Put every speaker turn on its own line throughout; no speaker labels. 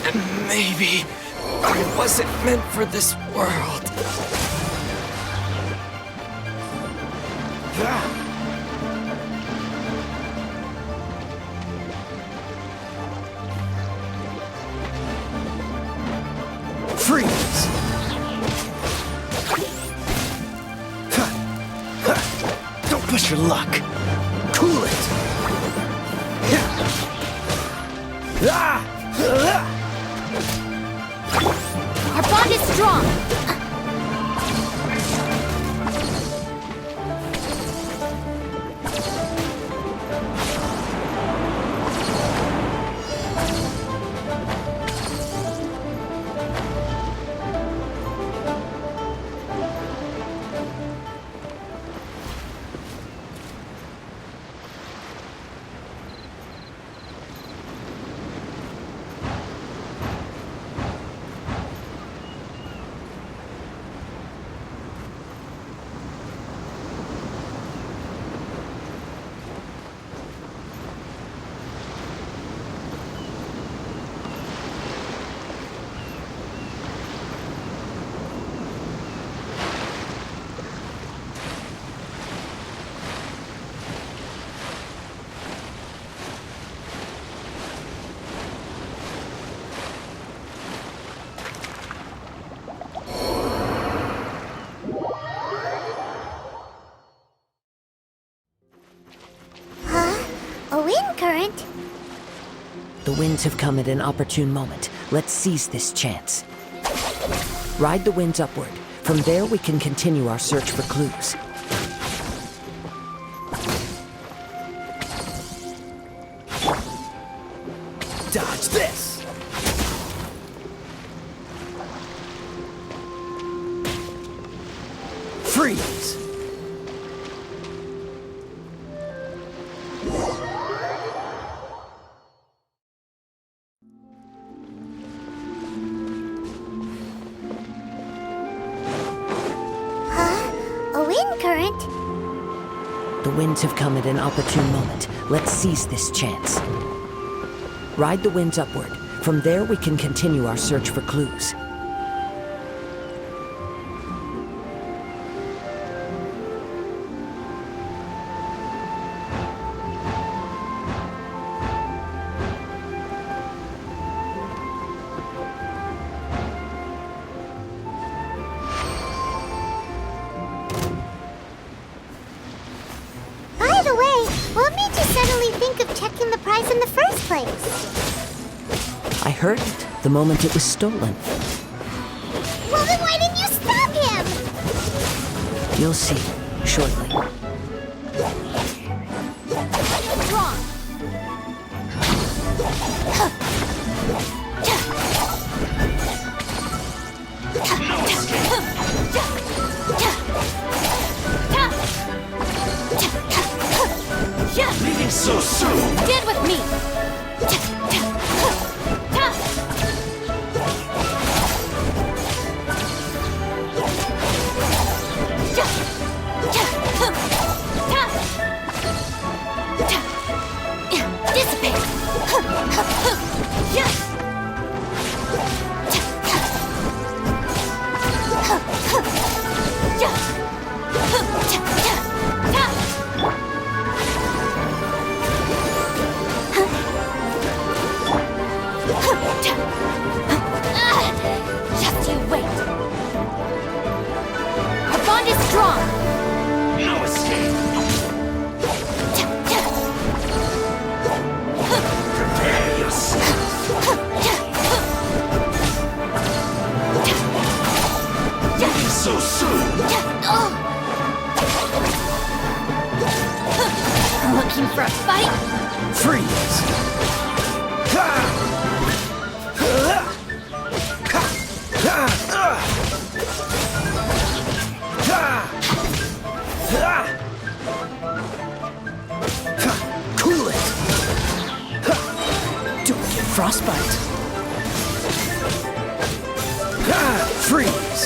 And maybe I wasn't meant for this world.
Freeze! Don't push your luck. Cool it.
Our bond is strong.
A wind current?
The winds have come at an opportune moment. Let's seize this chance. Ride the winds upward. From there, we can continue our search for clues.
Dodge this! Freeze!
A wind current?
The winds have come at an opportune moment. Let's seize this chance. Ride the winds upward. From there, we can continue our search for clues.
By the way, what made you suddenly think of checking the prize in the first place?
I heard it the moment it was stolen.
Well, then why didn't you stop him?
You'll see shortly.
Strong.
Leaving so soon!
Get with me.
Dissipate!
Just you wait. Our bond is strong.
No escape! Prepare yourself! Leaving so soon!
Looking for a fight?
Freeze! Cool it! Don't get frostbite! Freeze!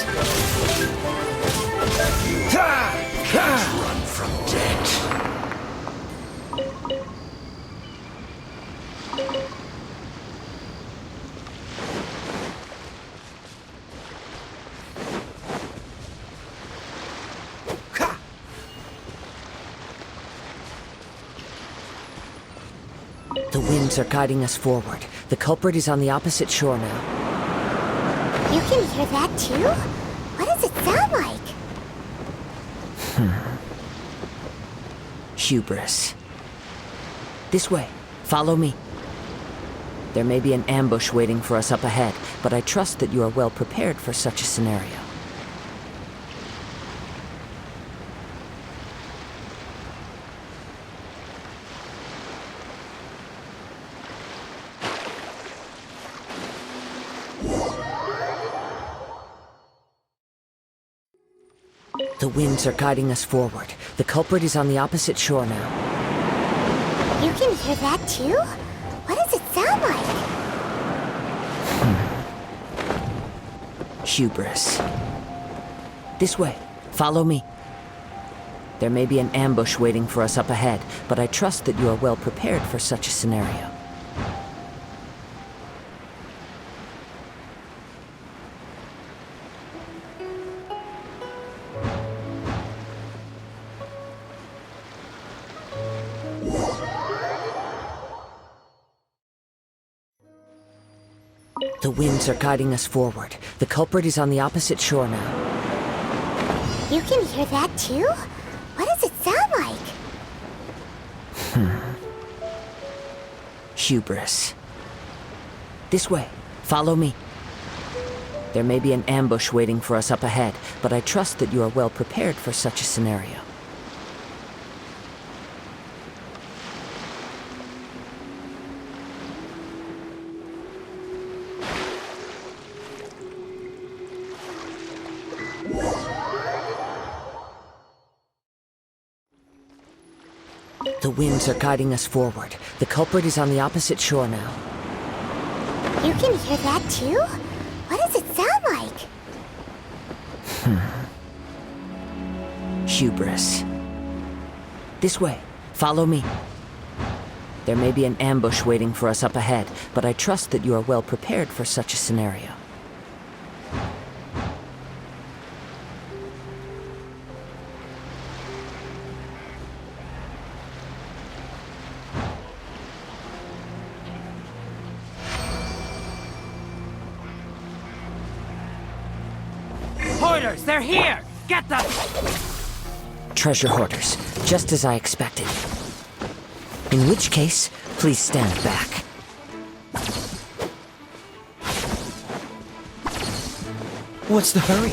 Run from death!
The winds are guiding us forward. The culprit is on the opposite shore now.
You can hear that too? What does it sound like?
Hubris. This way. Follow me. There may be an ambush waiting for us up ahead, but I trust that you are well prepared for such a scenario. The winds are guiding us forward. The culprit is on the opposite shore now.
You can hear that too? What does it sound like?
Hubris. This way. Follow me. There may be an ambush waiting for us up ahead, but I trust that you are well prepared for such a scenario. The winds are guiding us forward. The culprit is on the opposite shore now.
You can hear that too? What does it sound like?
Hubris. This way. Follow me. There may be an ambush waiting for us up ahead, but I trust that you are well prepared for such a scenario. The winds are guiding us forward. The culprit is on the opposite shore now.
You can hear that too? What does it sound like?
Hubris. This way. Follow me. There may be an ambush waiting for us up ahead, but I trust that you are well prepared for such a scenario.
Hoarders, they're here! Get them!
Treasure hoarders, just as I expected. In which case, please stand back.
What's the hurry?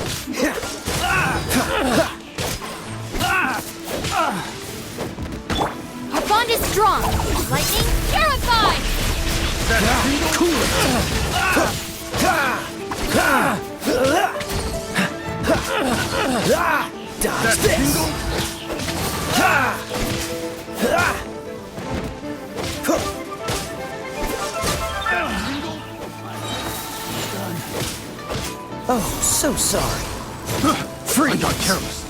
Our bond is strong. Lightning terrified.
Dodge this! Oh, so sorry. Free! I got careless.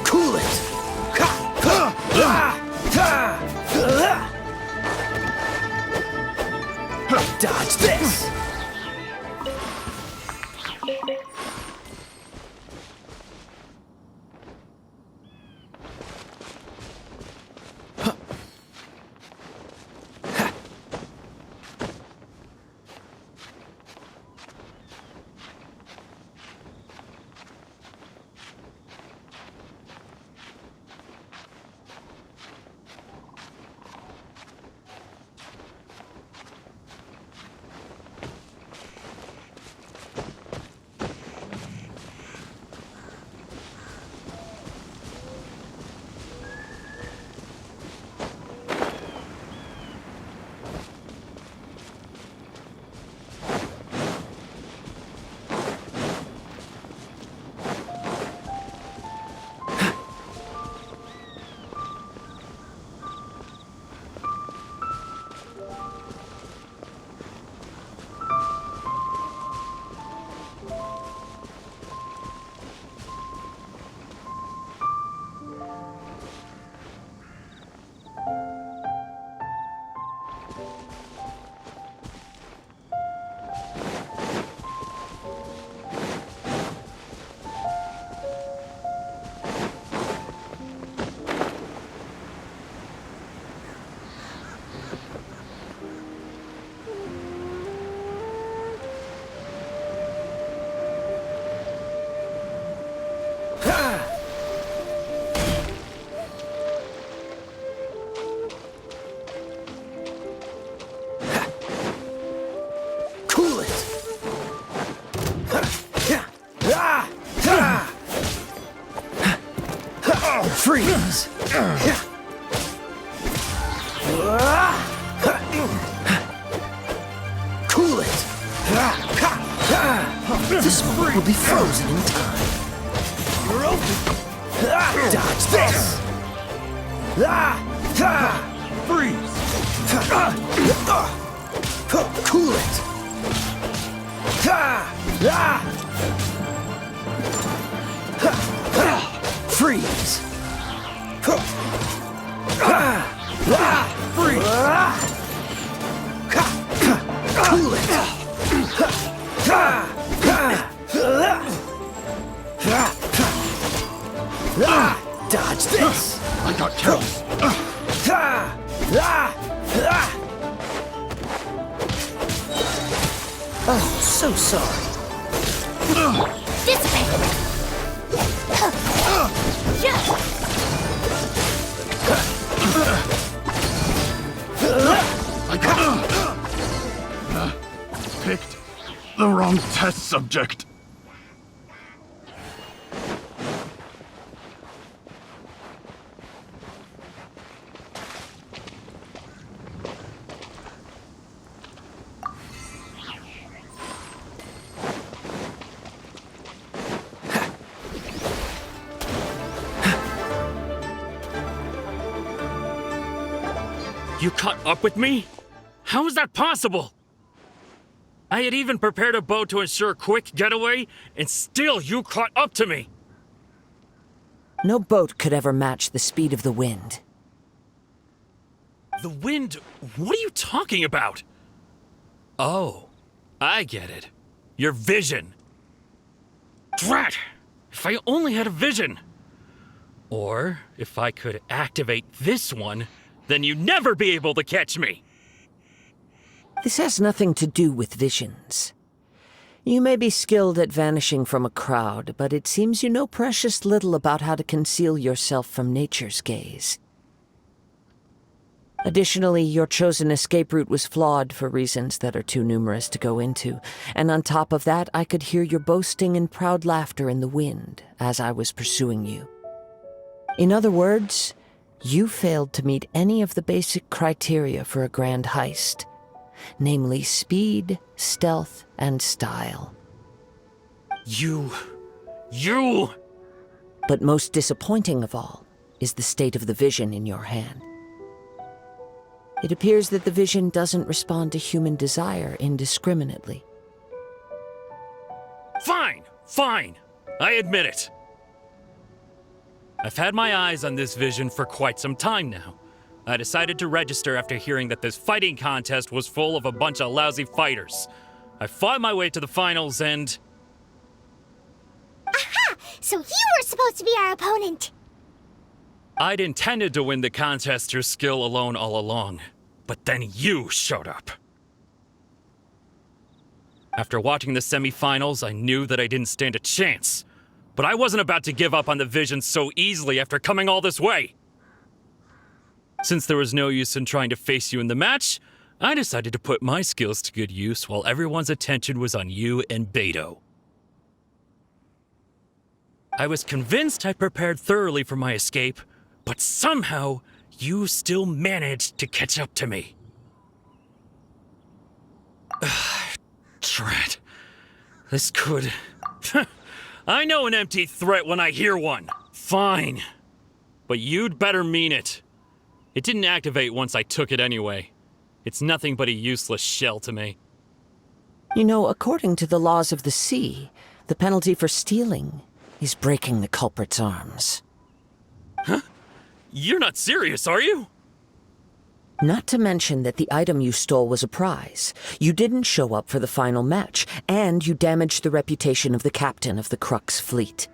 Cool it! Dodge this! Cool it! Freeze! Cool it! This moment will be frozen in time. You're open! Dodge this! Freeze! Cool it! Freeze! Freeze! Cool it! Dodge this!
I got careless.
Oh, so sorry.
This way! Yeah!
I got picked the wrong test subject.
You caught up with me? How is that possible? I had even prepared a boat to ensure a quick getaway, and still you caught up to me!
No boat could ever match the speed of the wind.
The wind? What are you talking about? Oh, I get it. Your vision. Drat! If I only had a vision! Or, if I could activate this one, then you'd never be able to catch me!
This has nothing to do with visions. You may be skilled at vanishing from a crowd, but it seems you know precious little about how to conceal yourself from nature's gaze. Additionally, your chosen escape route was flawed for reasons that are too numerous to go into, and on top of that, I could hear your boasting and proud laughter in the wind as I was pursuing you. In other words, you failed to meet any of the basic criteria for a grand heist, namely speed, stealth, and style.
You...
But most disappointing of all is the state of the vision in your hand. It appears that the vision doesn't respond to human desire indiscriminately.
Fine. I admit it. I've had my eyes on this vision for quite some time now. I decided to register after hearing that this fighting contest was full of a bunch of lousy fighters. I fought my way to the finals and...
Aha! So you were supposed to be our opponent!
I'd intended to win the contest through skill alone all along, but then you showed up. After watching the semifinals, I knew that I didn't stand a chance. But I wasn't about to give up on the vision so easily after coming all this way. Since there was no use in trying to face you in the match, I decided to put my skills to good use while everyone's attention was on you and Beto. I was convinced I prepared thoroughly for my escape, but somehow you still managed to catch up to me. Drat. This could... I know an empty threat when I hear one. Fine. But you'd better mean it. It didn't activate once I took it anyway. It's nothing but a useless shell to me.
You know, according to the laws of the sea, the penalty for stealing is breaking the culprit's arms.
Huh? You're not serious, are you?
Not to mention that the item you stole was a prize. You didn't show up for the final match, and you damaged the reputation of the captain of the Crux fleet.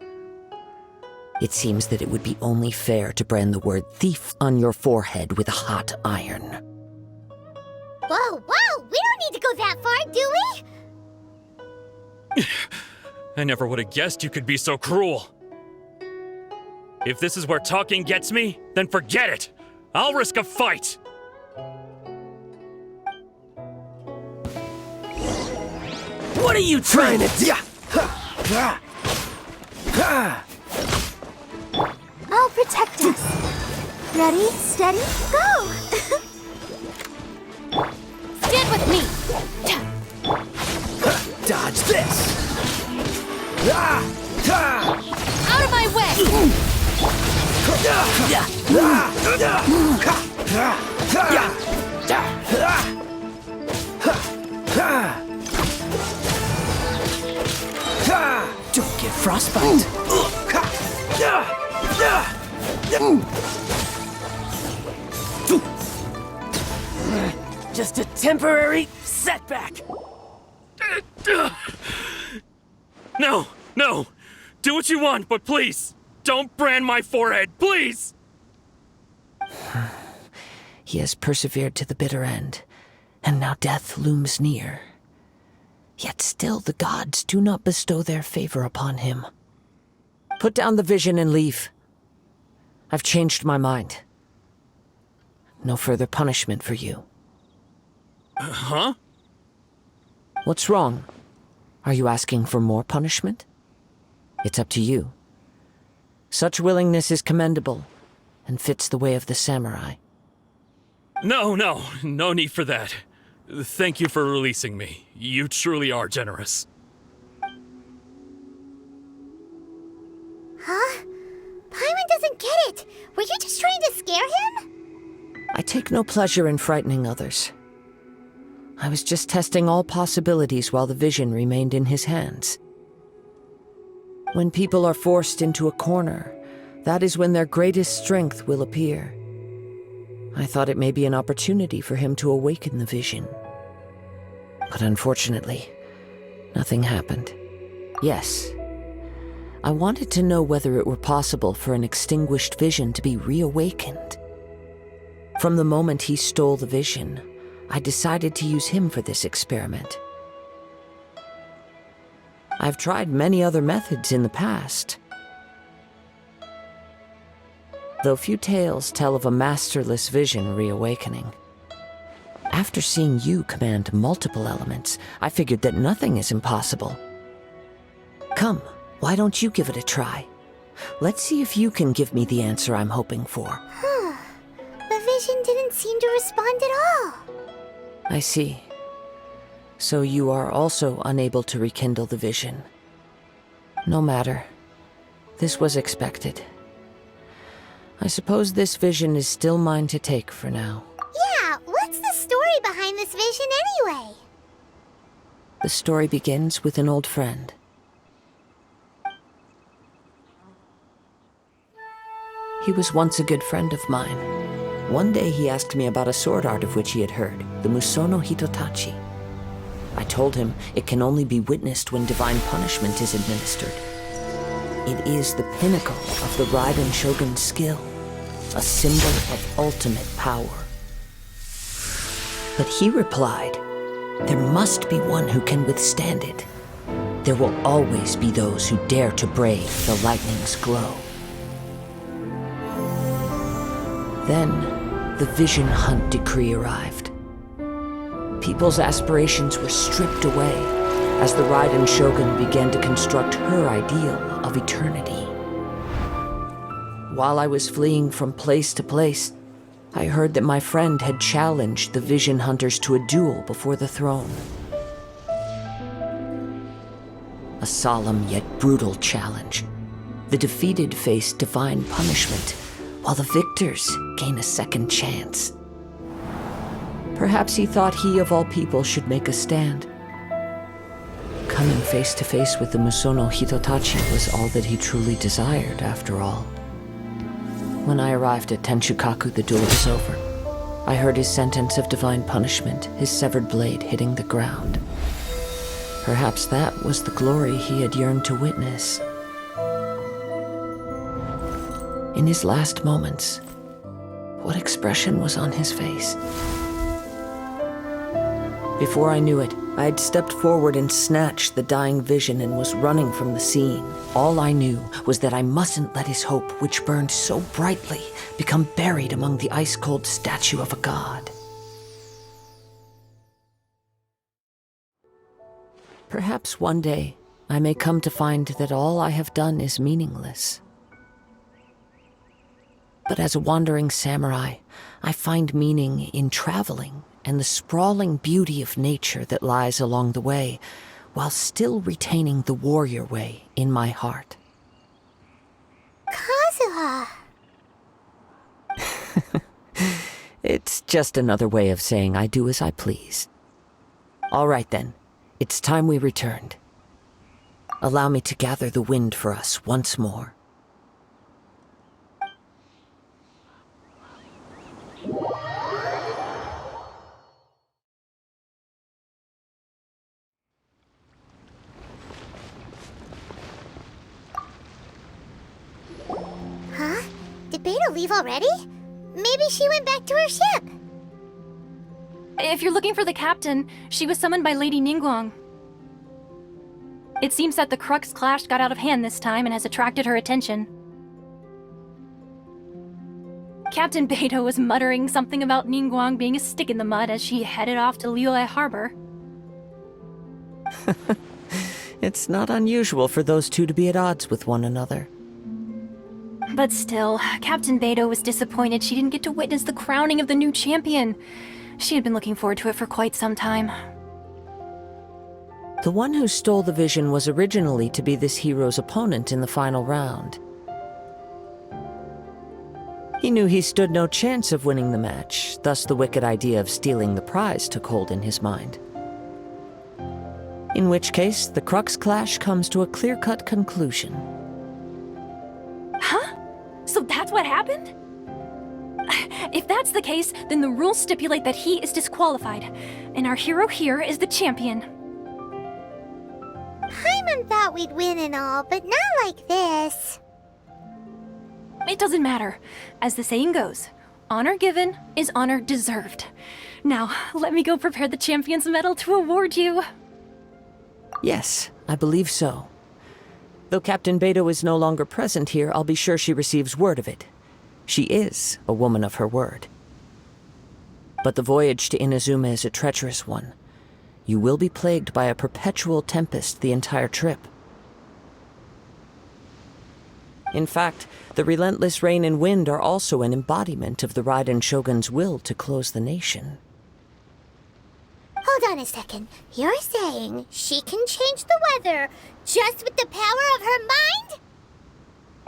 It seems that it would be only fair to brand the word thief on your forehead with a hot iron.
Whoa, whoa! We don't need to go that far, do we?
I never would have guessed you could be so cruel. If this is where talking gets me, then forget it. I'll risk a fight.
What are you trying to do?
I'll protect us. Ready, steady, go!
Stand with me!
Dodge this!
Out of my way!
Don't get frostbite. Just a temporary setback.
No, no. Do what you want, but please, don't brand my forehead, please!
He has persevered to the bitter end, and now death looms near. Yet still the gods do not bestow their favor upon him. Put down the vision and leave. I've changed my mind. No further punishment for you.
Huh?
What's wrong? Are you asking for more punishment? It's up to you. Such willingness is commendable, and fits the way of the samurai.
No need for that. Thank you for releasing me. You truly are generous.
Huh? Paimon doesn't get it. Were you just trying to scare him?
I take no pleasure in frightening others. I was just testing all possibilities while the vision remained in his hands. When people are forced into a corner, that is when their greatest strength will appear. I thought it may be an opportunity for him to awaken the vision. But unfortunately, nothing happened. Yes, I wanted to know whether it were possible for an extinguished vision to be reawakened. From the moment he stole the vision, I decided to use him for this experiment. I've tried many other methods in the past, though few tales tell of a masterless vision reawakening. After seeing you command multiple elements, I figured that nothing is impossible. Come, why don't you give it a try? Let's see if you can give me the answer I'm hoping for.
The vision didn't seem to respond at all.
I see. So you are also unable to rekindle the vision. No matter. This was expected. I suppose this vision is still mine to take for now.
Yeah, what's the story behind this vision anyway?
The story begins with an old friend. He was once a good friend of mine. One day he asked me about a sword art of which he had heard, the Musono Hitotachi. I told him it can only be witnessed when divine punishment is administered. It is the pinnacle of the Raiden Shogun's skill, a symbol of ultimate power. But he replied, there must be one who can withstand it. There will always be those who dare to brave the lightning's glow. Then, the Vision Hunt decree arrived. People's aspirations were stripped away as the Raiden Shogun began to construct her ideal of eternity. While I was fleeing from place to place, I heard that my friend had challenged the Vision Hunters to a duel before the throne. A solemn yet brutal challenge. The defeated face divine punishment, while the victors gain a second chance. Perhaps he thought he of all people should make a stand. Coming face to face with the Musono Hitotachi was all that he truly desired, after all. When I arrived at Tenshukaku, the duel was over. I heard his sentence of divine punishment, his severed blade hitting the ground. Perhaps that was the glory he had yearned to witness. In his last moments, what expression was on his face? Before I knew it, I had stepped forward and snatched the dying vision and was running from the scene. All I knew was that I mustn't let his hope, which burned so brightly, become buried among the ice-cold statue of a god. Perhaps one day, I may come to find that all I have done is meaningless. But as a wandering samurai, I find meaning in traveling and the sprawling beauty of nature that lies along the way, while still retaining the warrior way in my heart.
Kazuha!
It's just another way of saying I do as I please. All right then, it's time we returned. Allow me to gather the wind for us once more.
Huh? Did Beta leave already? Maybe she went back to her ship.
If you're looking for the captain, she was summoned by Lady Ningguang. It seems that the Crux clash got out of hand this time and has attracted her attention. Captain Beidou was muttering something about Ningguang being a stick in the mud as she headed off to Liyue Harbor.
It's not unusual for those two to be at odds with one another.
But still, Captain Beidou was disappointed she didn't get to witness the crowning of the new champion. She had been looking forward to it for quite some time.
The one who stole the vision was originally to be this hero's opponent in the final round. He knew he stood no chance of winning the match, thus the wicked idea of stealing the prize took hold in his mind. In which case, the Crux clash comes to a clear-cut conclusion.
Huh? So that's what happened? If that's the case, then the rules stipulate that he is disqualified, and our hero here is the champion.
Paimon thought we'd win and all, but not like this.
It doesn't matter. As the saying goes, honor given is honor deserved. Now, let me go prepare the champion's medal to award you.
Yes, I believe so. Though Captain Beidou is no longer present here, I'll be sure she receives word of it. She is a woman of her word. But the voyage to Inazuma is a treacherous one. You will be plagued by a perpetual tempest the entire trip. In fact, the relentless rain and wind are also an embodiment of the Raiden Shogun's will to close the nation.
Hold on a second. You're saying she can change the weather just with the power of her mind?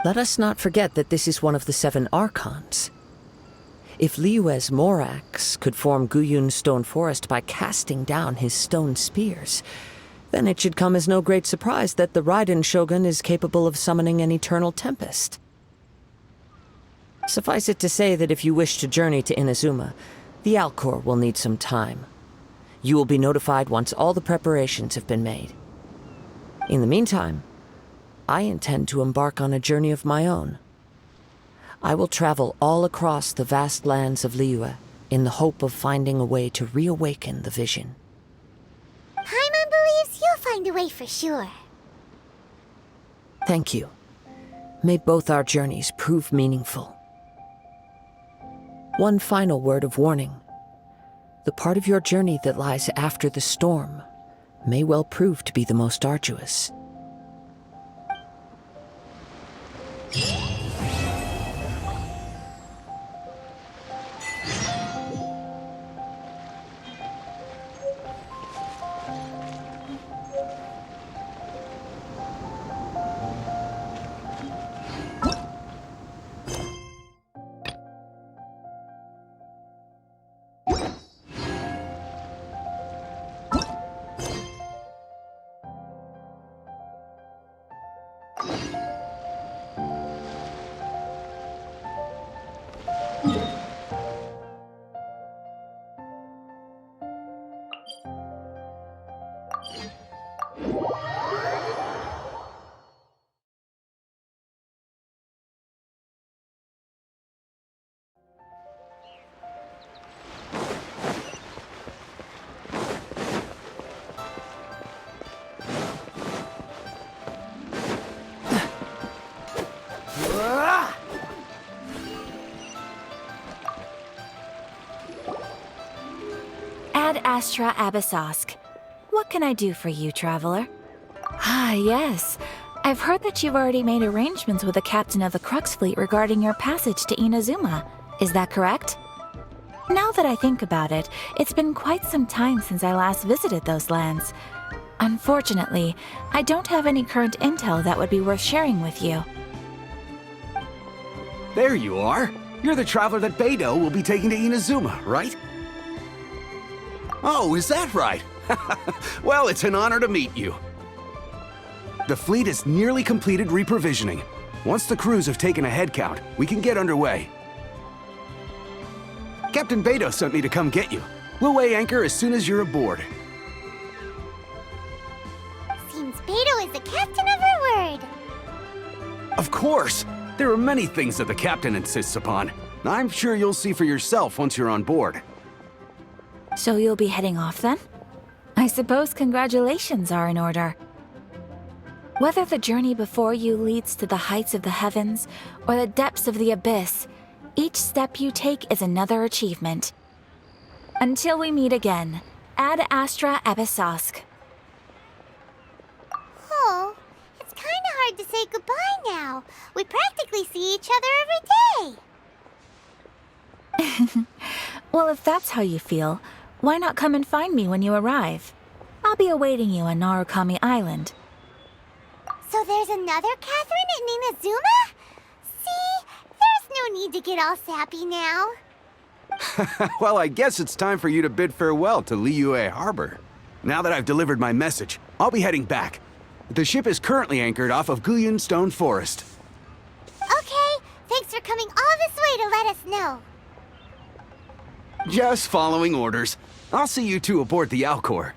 Let us not forget that this is one of the 7 Archons. If Liyue's Morax could form Guyun's stone forest by casting down his stone spears, then it should come as no great surprise that the Raiden Shogun is capable of summoning an eternal tempest. Suffice it to say that if you wish to journey to Inazuma, the Alcor will need some time. You will be notified once all the preparations have been made. In the meantime, I intend to embark on a journey of my own. I will travel all across the vast lands of Liyue in the hope of finding a way to reawaken the vision.
Paimon believes you'll find a way for sure.
Thank you. May both our journeys prove meaningful. One final word of warning. The part of your journey that lies after the storm may well prove to be the most arduous.
Ad Astra Abyssosk. What can I do for you, traveler? Ah, yes. I've heard that you've already made arrangements with the captain of the Crux fleet regarding your passage to Inazuma. Is that correct? Now that I think about it, it's been quite some time since I last visited those lands. Unfortunately, I don't have any current intel that would be worth sharing with you.
There you are. You're the traveler that Beidou will be taking to Inazuma, right? Oh, is that right? Well, it's an honor to meet you. The fleet has nearly completed reprovisioning. Once the crews have taken a head count, we can get underway. Captain Beidou sent me to come get you. We'll weigh anchor as soon as you're aboard.
Seems Beidou is the captain of her word.
Of course! There are many things that the captain insists upon. I'm sure you'll see for yourself once you're on board.
So you'll be heading off then? I suppose congratulations are in order. Whether the journey before you leads to the heights of the heavens or the depths of the abyss, each step you take is another achievement. Until we meet again, Ad Astra Abyssosk.
Oh, it's kind of hard to say goodbye now. We practically see each other every day.
Well, if that's how you feel, why not come and find me when you arrive? I'll be awaiting you on Narukami Island.
So there's another Catherine in Inazuma? See, there's no need to get all sappy now.
Well, I guess it's time for you to bid farewell to Liyue Harbor. Now that I've delivered my message, I'll be heading back. The ship is currently anchored off of Guyun Stone Forest.
Okay, thanks for coming all this way to let us know.
Just following orders. I'll see you two aboard the Alcor.